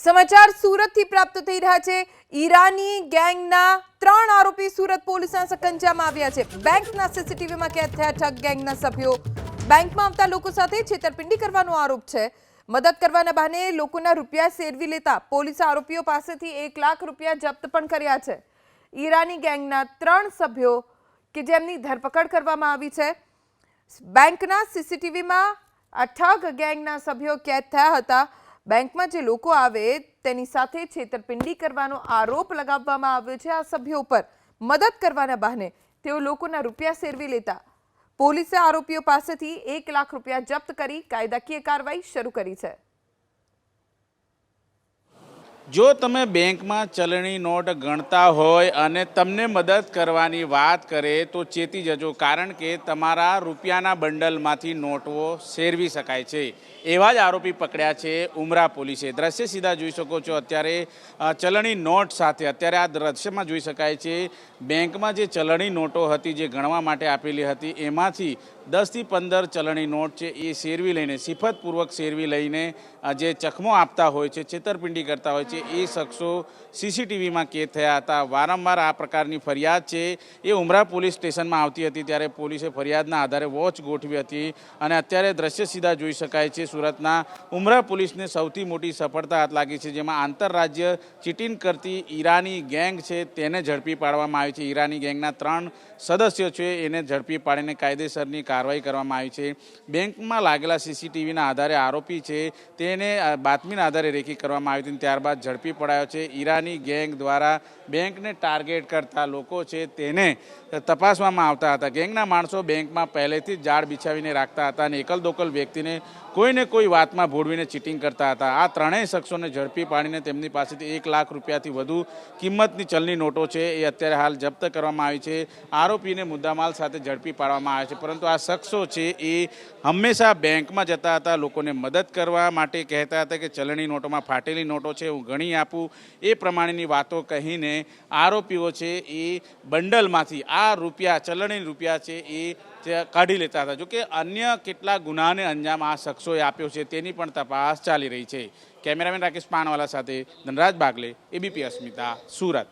સમાચાર સુરતથી પ્રાપ્ત થઈ રહ્યા છે। ઈરાની ગેંગના 3 આરોપી સુરત પોલીસના સકંજામાં આવ્યા છે। બેંકના સીસીટીવીમાં કેદ થયા ઠગ ગેંગના સભ્યો બેંકમાં આવતા લોકો સાથે છેતરપિંડી કરવાનો આરોપ છે। મદદ કરવાના બહાને લોકોના રૂપિયા સેરવી લેતા પોલીસે આરોપીઓ પાસેથી 1 લાખ રૂપિયા જપ્ત પણ કર્યા છે। ઈરાની ગેંગના 3 સભ્યો કે જેમની ધરપકડ કરવામાં આવી છે। બેંકના સીસીટીવીમાં આ ઠગ ગેંગના સભ્યો કેદ થયા હતા। બેંકમાં જે લોકો આવે તેની સાથે છેતરપિંડી કરવાનો આરોપ લગાવવામાં આવ્યો છે। આ સભ્યો પર મદદ કરવાના બહાને તેઓ લોકોના રૂપિયા સેરવી લેતા પોલીસે આરોપીઓ પાસેથી 1 લાખ રૂપિયા જપ્ત કરી કાયદાકીય કાર્યવાહી શરૂ કરી છે। જો તમે બેંકમાં ચલણી નોટ ગણતા હોય અને તમને મદદ કરવાની વાત કરે તો ચેતી જજો, કારણ કે તમારા રૂપિયાના બંડલમાંથી નોટો સેરવી શકાય છે। એવા જ આરોપી પકડ્યા છે ઉમરા પોલીસે। દ્રશ્ય સીધા જોઈ શકો છો। અત્યારે ચલણી નોટ સાથે અત્યારે આ દ્રશ્યમાં જોઈ શકાય છે બેંકમાં જે ચલણી નોટો હતી જે ગણવા માટે આપેલી હતી એમાંથી 10 થી 15 ચલણી નોટ છે એ સેરવી લઈને સિફતપૂર્વક સેરવી લઈને જે ચકમો આપતા હોય છે, છેતરપિંડી કરતા હોય છે, એ શખ્સો સીસીટીવીમાં કેદ થયા હતા। વારંવાર આ પ્રકારની ફરિયાદ છે એ ઉમરા પોલીસ સ્ટેશનમાં આવતી હતી, ત્યારે પોલીસે ફરિયાદના આધારે વોચ ગોઠવી હતી અને અત્યારે દ્રશ્ય સીધા જોઈ શકાય છે સુરતના ઉમરા પોલીસને સૌથી મોટી સફળતા હાથ લાગી છે, જેમાં આંતરરાજ્ય ચીટિંગ કરતી ઈરાની ગેંગ છે તેને ઝડપી પાડવામાં આવી છે। ઈરાની ગેંગના 3 સદસ્યો છે એને ઝડપી પાડીને કાયદેસરની કાર્યવાહી કરવામાં આવી છે। બેંકમાં લાગેલા સીસીટીવીના આધારે આરોપી છે તેને બાતમીના આધારે રેકી કરવામાં આવી હતી, ત્યારબાદ ઝડપી પડાયો છે। ઈરાની ગેંગ દ્વારા બેંકને ટાર્ગેટ કરતા લોકો છે તેને તપાસવામાં આવતા હતા। ગેંગના માણસો બેંકમાં પહેલેથી જ જાળ બિછાવીને રાખતા હતા અને એકલ દોકલ વ્યક્તિને કોઈને કોઈ વાતમાં ભોળવીને ચીટિંગ કરતા હતા। આ ત્રણેય શખ્સોને ઝડપી પાડીને તેમની પાસેથી 1 લાખ રૂપિયાથી વધુ કિંમતની ચલણી નોટો છે એ અત્યારે હાલ જપ્ત કરવામાં આવી છે। આરોપીને મુદ્દામાલ સાથે ઝડપી પાડવામાં આવે છે, પરંતુ આ શખ્સો છે એ હંમેશા બેંકમાં જતા હતા, લોકોને મદદ કરવા માટે કહેતા હતા કે ચલણી નોટોમાં ફાટેલી નોટો છે હું ગણી આપું, એ પ્રમાણેની વાતો કહીને આરોપીઓ છે એ બંડલમાંથી આ રૂપિયા ચલણી રૂપિયા છે એ કાઢી લેતા હતા। જોકે અન્ય કેટલા ગુનાને અંજામ આ શખ્સોએ આપ્યો છે તેની પણ તપાસ ચાલી રહી છે। કેમેરામેન રાકેશ પાનવાલા સાથે ધનરાજ બાગલે, એબીપી અસ્મિતા, સુરત।